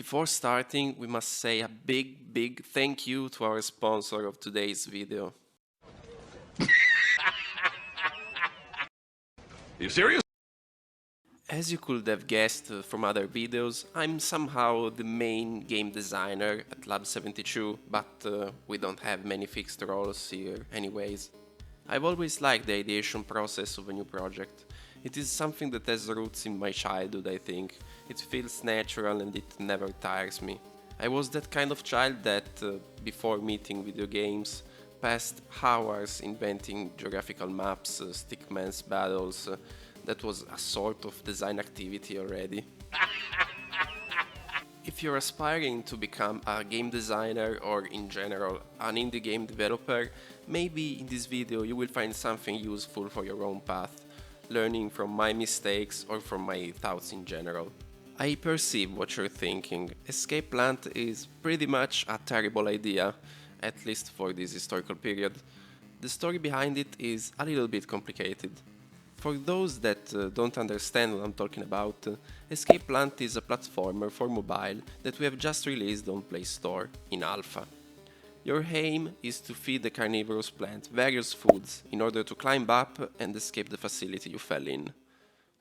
Before starting, we must say a big thank you to our sponsor of today's video. You serious? As you could have guessed from other videos, I'm somehow the main game designer at Lab 72, but we don't have many fixed roles here anyways. I've always liked the ideation process of a new project. It is something that has roots in my childhood, I think. It feels natural and it never tires me. I was that kind of child that, before meeting video games, passed hours inventing geographical maps, stickman's battles. That was a sort of design activity already. If you're aspiring to become a game designer or in general an indie game developer, maybe in this video you will find something useful for your own path, learning from my mistakes or from my thoughts in general. I perceive what you're thinking. Escape Plant is pretty much a terrible idea, at least for this historical period. The story behind it is a little bit complicated. For those that don't understand what I'm talking about, Escape Plant is a platformer for mobile that we have just released on Play Store in alpha. Your aim is to feed the carnivorous plant various foods in order to climb up and escape the facility you fell in.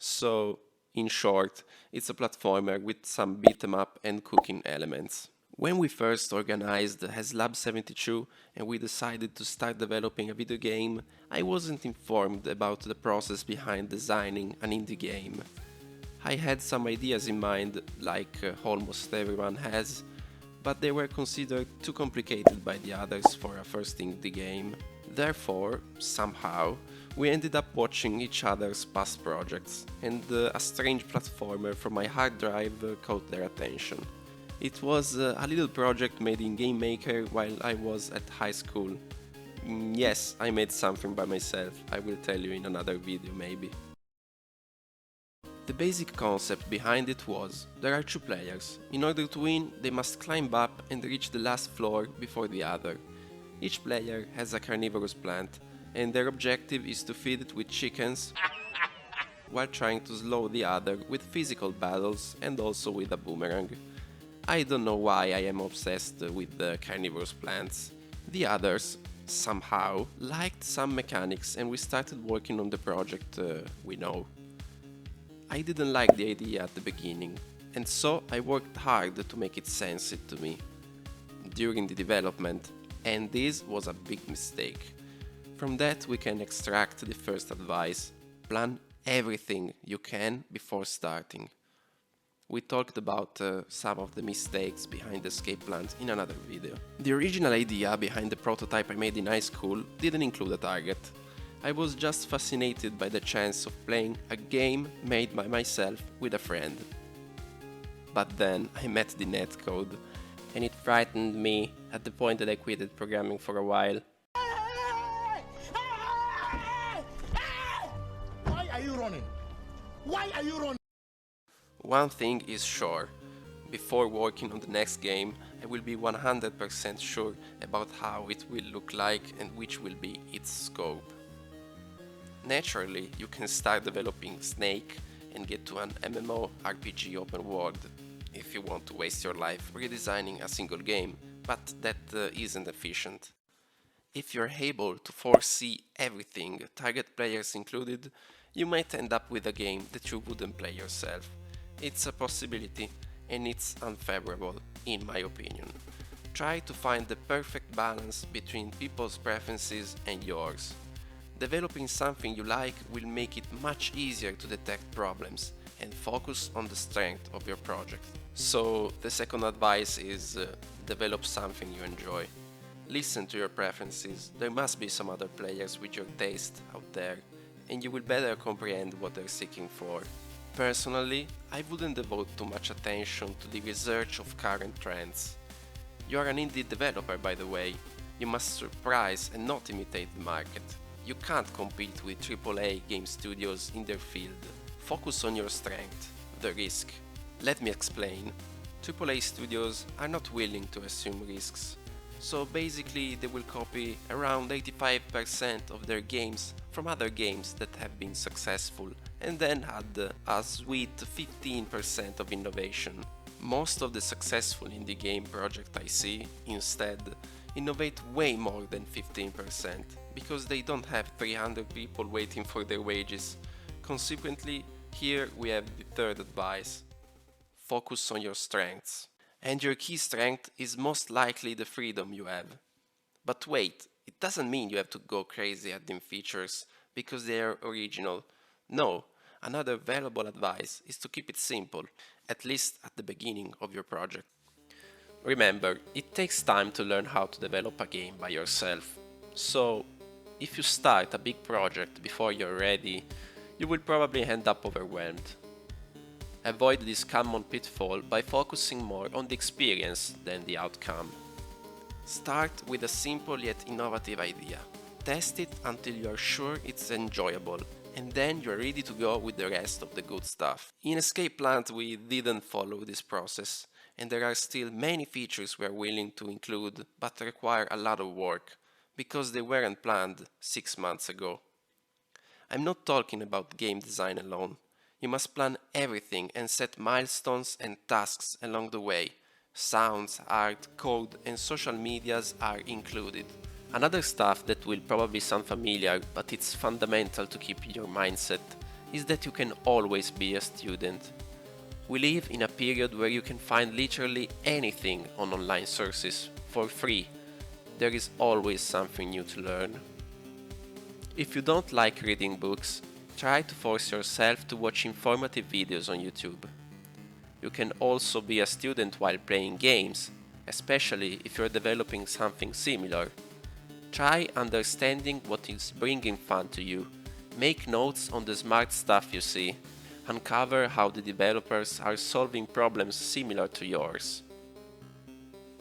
So, in short, it's a platformer with some beat 'em up and cooking elements. When we first organized as Lab 72 and we decided to start developing a video game, I wasn't informed about the process behind designing an indie game. I had some ideas in mind, like almost everyone has, but they were considered too complicated by the others for a first indie game. Therefore, somehow, we ended up watching each other's past projects, and a strange platformer from my hard drive caught their attention. It was a little project made in Game Maker while I was at high school. Yes, I made something by myself, I will tell you in another video maybe. The basic concept behind it was, there are two players. In order to win, they must climb up and reach the last floor before the other. Each player has a carnivorous plant, and their objective is to feed it with chickens while trying to slow the other with physical battles and also with a boomerang. I don't know why I am obsessed with the carnivorous plants. The others, somehow, liked some mechanics and we started working on the project we know. I didn't like the idea at the beginning, and so I worked hard to make it sense to me during the development, and this was a big mistake. From that we can extract the first advice: plan everything you can before starting. We talked about some of the mistakes behind the Escape Plant in another video. The original idea behind the prototype I made in high school didn't include a target. I was just fascinated by the chance of playing a game made by myself with a friend. But then I met the netcode, and it frightened me at the point that I quitted programming for a while. Why are you running? Why are you running? One thing is sure, before working on the next game, I will be 100% sure about how it will look like and which will be its scope. Naturally, you can start developing Snake and get to an MMORPG open world if you want to waste your life redesigning a single game, but that isn't efficient. If you're able to foresee everything, target players included, you might end up with a game that you wouldn't play yourself. It's a possibility, and it's unfavorable, in my opinion. Try to find the perfect balance between people's preferences and yours. Developing something you like will make it much easier to detect problems and focus on the strength of your project. So, the second advice is develop something you enjoy. Listen to your preferences, there must be some other players with your taste out there, and you will better comprehend what they're seeking for. Personally, I wouldn't devote too much attention to the research of current trends. You are an indie developer, by the way. You must surprise and not imitate the market. You can't compete with AAA game studios in their field. Focus on your strength, the risk. Let me explain. AAA studios are not willing to assume risks. So basically they will copy around 85% of their games from other games that have been successful and then add a sweet 15% of innovation. Most of the successful indie game projects I see, instead, innovate way more than 15% because they don't have 300 people waiting for their wages. Consequently, here we have the third advice. Focus on your strengths. And your key strength is most likely the freedom you have. But wait, it doesn't mean you have to go crazy adding features because they are original. No, another valuable advice is to keep it simple, at least at the beginning of your project. Remember, it takes time to learn how to develop a game by yourself. So, if you start a big project before you're ready, you will probably end up overwhelmed. Avoid this common pitfall by focusing more on the experience than the outcome. Start with a simple yet innovative idea. Test it until you are sure it's enjoyable, and then you're ready to go with the rest of the good stuff. In Escape Plant we didn't follow this process, and there are still many features we are willing to include but require a lot of work, because they weren't planned 6 months ago. I'm not talking about game design alone. You must plan everything and set milestones and tasks along the way. Sounds, art, code and social medias are included. Another stuff that will probably sound familiar, but it's fundamental to keep your mindset, is that you can always be a student. We live in a period where you can find literally anything on online sources for free. There is always something new to learn. If you don't like reading books, try to force yourself to watch informative videos on YouTube. You can also be a student while playing games, especially if you're developing something similar. Try understanding what is bringing fun to you. Make notes on the smart stuff you see. Uncover how the developers are solving problems similar to yours.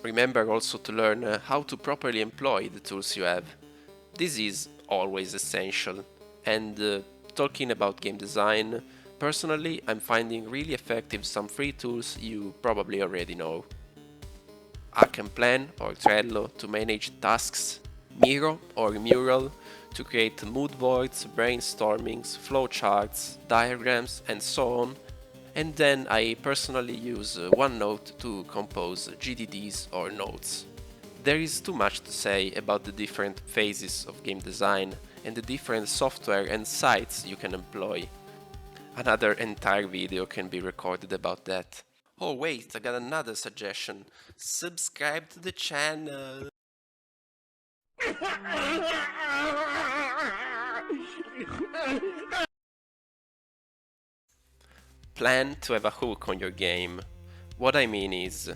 Remember also to learn how to properly employ the tools you have. This is always essential. And talking about game design, personally I'm finding really effective some free tools you probably already know. Plan or Trello to manage tasks, Miro or Mural to create mood boards, brainstormings, flowcharts, diagrams and so on. And then I personally use OneNote to compose GDDs or notes. There is too much to say about the different phases of game design and the different software and sites you can employ. Another entire video can be recorded about that. Oh wait, I got another suggestion. Subscribe to the channel. Plan to have a hook on your game. What I mean is,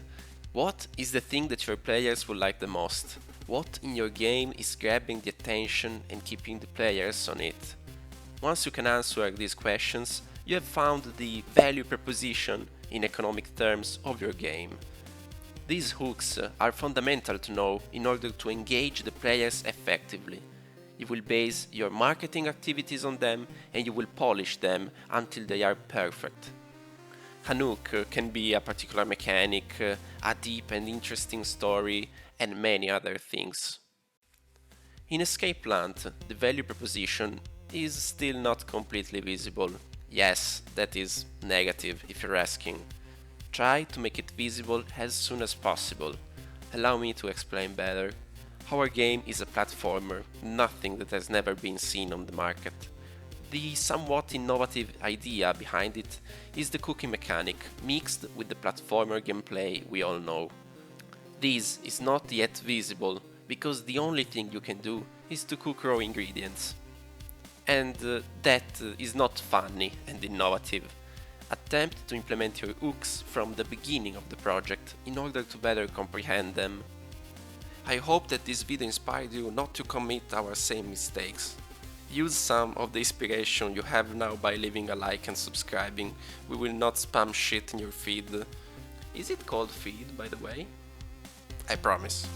what is the thing that your players will like the most? What in your game is grabbing the attention and keeping the players on it? Once you can answer these questions, you have found the value proposition in economic terms of your game. These hooks are fundamental to know in order to engage the players effectively. You will base your marketing activities on them and you will polish them until they are perfect. A hook can be a particular mechanic, a deep and interesting story, and many other things. In Escape Plant, the value proposition is still not completely visible. Yes, that is negative if you're asking. Try to make it visible as soon as possible. Allow me to explain better. Our game is a platformer, nothing that has never been seen on the market. The somewhat innovative idea behind it is the cooking mechanic mixed with the platformer gameplay we all know. This is not yet visible because the only thing you can do is to cook raw ingredients. And that is not funny and innovative. Attempt to implement your hooks from the beginning of the project in order to better comprehend them. I hope that this video inspired you not to commit our same mistakes. Use some of the inspiration you have now by leaving a like and subscribing. We will not spam shit in your feed. Is it called feed, by the way? I promise.